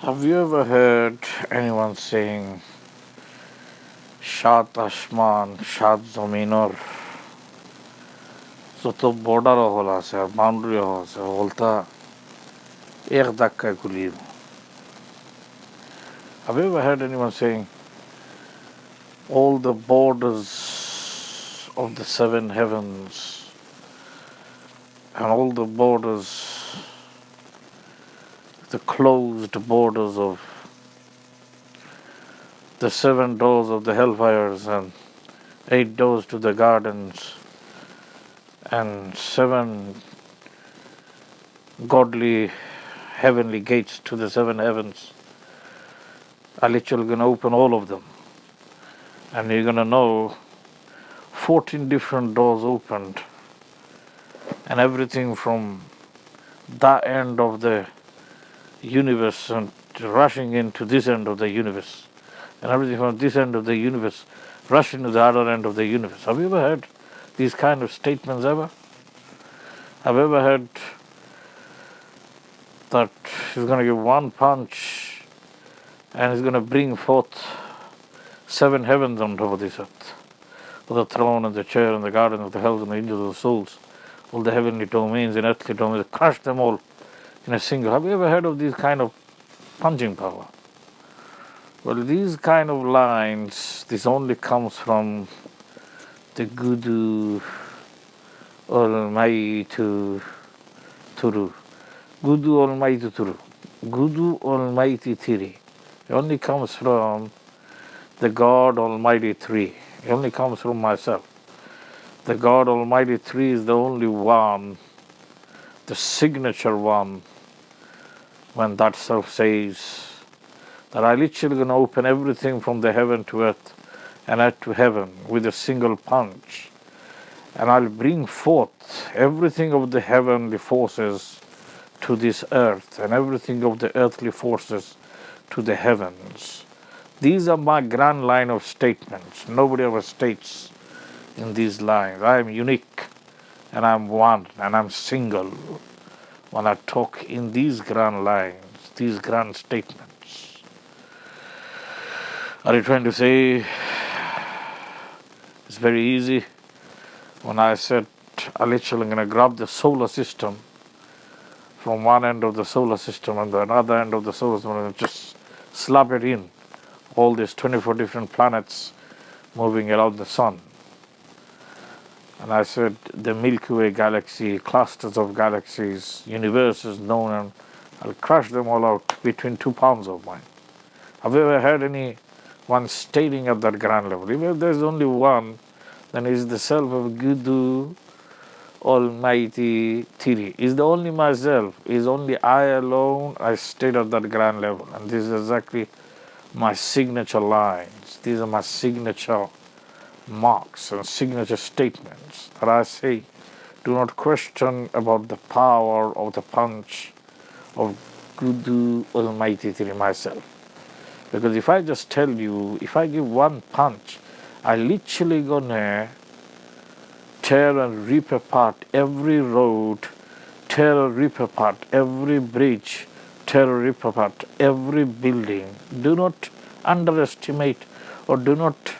Have you ever heard anyone saying Shat Ashman, Shat Zaminor? যত border হল আছে আর boundary আছে হলতা এক ধাক্কায় খুলিয়ে Have you ever heard anyone saying all the borders of the seven heavens and all the borders, the closed borders of the seven doors of the hellfires and 8 doors to the gardens and 7 godly heavenly gates to the 7 heavens? I'm literally going to open all of them, and you're going to know 14 different doors opened, and everything from that end of the universe and rushing into this end of the universe, and everything from this end of the universe rushing to the other end of the universe. Have you ever heard these kind of statements ever? Have you ever heard that he's going to give one punch and he's going to bring forth 7 heavens on top of this earth, with the throne and the chair and the garden of the hells and the angels of the souls, all the heavenly domains and earthly domains, crush them all in a single. Have you ever heard of these kind of punching power? Well, these kind of lines, this only comes from the Gudu Almighty Turu. Gudu Almighty Turu. Gudu Almighty Tiri. It only comes from the God Almighty Three. It only comes from myself. The God Almighty Three is the only one, the signature one, when that self says that I literally going to open everything from the heaven to earth and earth to heaven with a single punch. And I'll bring forth everything of the heavenly forces to this earth and everything of the earthly forces to the heavens. These are my grand line of statements. Nobody ever states in these lines. I am unique and I'm one and I'm single when I talk in these grand lines, these grand statements. Are you trying to say it's very easy? When I said I'm literally going to grab the solar system from one end of the solar system and the another end of the solar system and just slap it in, all these 24 different planets moving around the sun. And I said the Milky Way galaxy, clusters of galaxies, universes known, and I'll crush them all out between 2 palms of mine. Have you ever heard anyone stating at that grand level? If there's only one, then is the self of Gudu Almighty Tiri. Is the only myself, is only I alone. I stayed at that grand level, and this is exactly my signature lines. These are my signature marks and signature statements that I say. Do not question about the power of the punch of Gudu Almighty Tiri, myself. Because if I just tell you, if I give one punch, I literally gonna tear and rip apart every road, tear and rip apart every bridge, tear and rip apart every building. Do not underestimate or do not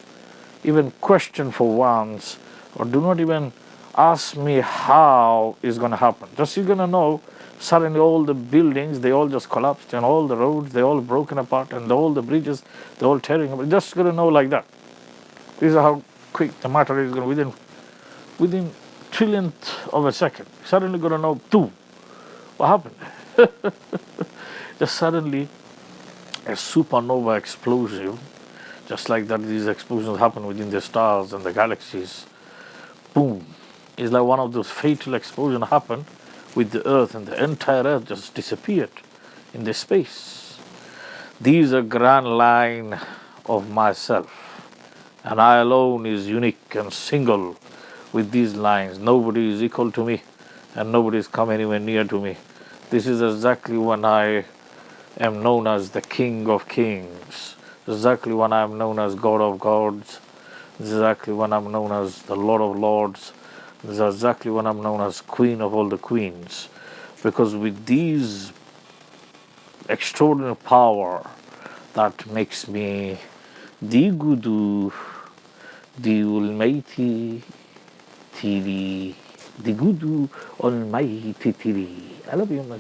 even question for once, or do not even ask me how it's going to happen. Just you're going to know suddenly all the buildings, they all just collapsed, and all the roads, they all broken apart, and all the bridges, they all tearing apart. Just going to know like that. This is how quick the matter is going to, within trillionth of a second. Suddenly going to know, boom, what happened? Just suddenly a supernova explosion, just like that these explosions happen within the stars and the galaxies. Boom. It's like one of those fatal explosions happened with the earth, and the entire earth just disappeared in the space. These are grand line of myself, and I alone is unique and single with these lines. Nobody is equal to me, and nobody has come anywhere near to me. This is exactly when I am known as the King of Kings. Exactly when I'm known as God of Gods. Exactly when I'm known as the Lord of Lords. This is exactly when I'm known as Queen of all the Queens. Because with these extraordinary power that makes me the Guru, the Almighty Tiri, the Guru Almighty Tiri. I love you, my